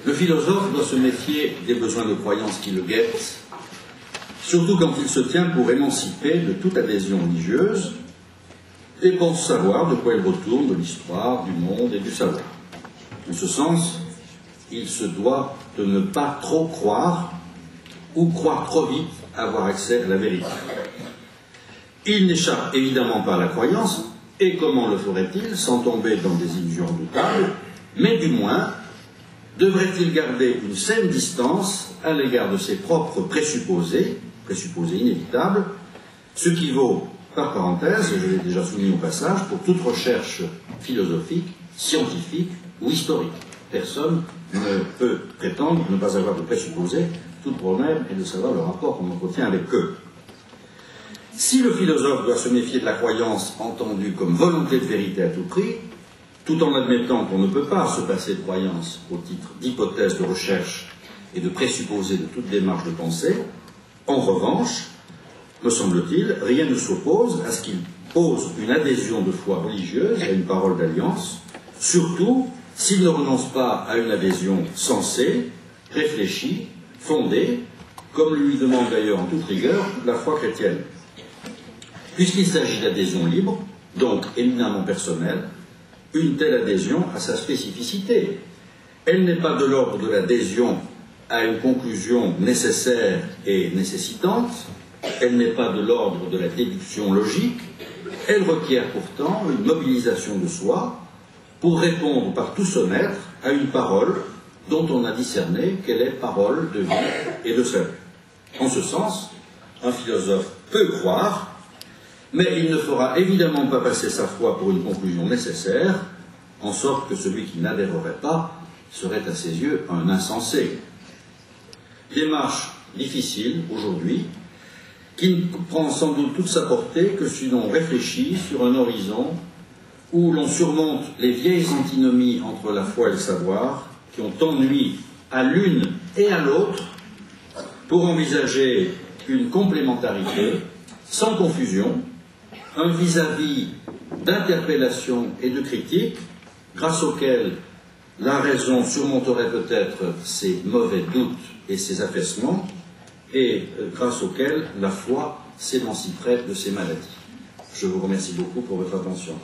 Le philosophe doit se méfier des besoins de croyance qui le guettent, surtout quand il se tient pour émanciper de toute adhésion religieuse et pense savoir de quoi il retourne de l'histoire, du monde et du savoir. En ce sens, il se doit de ne pas trop croire ou croire trop vite avoir accès à la vérité. Il n'échappe évidemment pas à la croyance, et comment le ferait-il sans tomber dans des illusions redoutables, mais du moins devrait-il garder une saine distance à l'égard de ses propres présupposés inévitables, ce qui vaut, par parenthèse, et je l'ai déjà souligné au passage, pour toute recherche philosophique, scientifique ou historique. Personne ne peut prétendre ne pas avoir de présupposés, tout le problème est de savoir le rapport qu'on entretient avec eux. Si le philosophe doit se méfier de la croyance entendue comme volonté de vérité à tout prix, tout en admettant qu'on ne peut pas se passer de croyance au titre d'hypothèse de recherche et de présupposés de toute démarche de pensée, en revanche, me semble-t-il, rien ne s'oppose à ce qu'il pose une adhésion de foi religieuse à une parole d'alliance, surtout s'il ne renonce pas à une adhésion sensée, réfléchie, fondée, comme lui demande d'ailleurs en toute rigueur la foi chrétienne. Puisqu'il s'agit d'adhésion libre, donc éminemment personnelle, une telle adhésion a sa spécificité. Elle n'est pas de l'ordre de l'adhésion à une conclusion nécessaire et nécessitante, elle n'est pas de l'ordre de la déduction logique, elle requiert pourtant une mobilisation de soi pour répondre par tout se mettre à une parole dont on a discerné qu'elle est parole de vie et de salut. En ce sens, un philosophe peut croire, mais il ne fera évidemment pas passer sa foi pour une conclusion nécessaire, en sorte que celui qui n'adhérerait pas serait à ses yeux un insensé. Démarche difficile aujourd'hui, qui ne prend sans doute toute sa portée que si l'on réfléchit sur un horizon où l'on surmonte les vieilles antinomies entre la foi et le savoir, qui ont tant nui à l'une et à l'autre, pour envisager une complémentarité sans confusion, un vis-à-vis d'interpellation et de critique, grâce auquel la raison surmonterait peut-être ses mauvais doutes et ses affaissements, et grâce auquel la foi s'émanciperait de ses maladies. Je vous remercie beaucoup pour votre attention.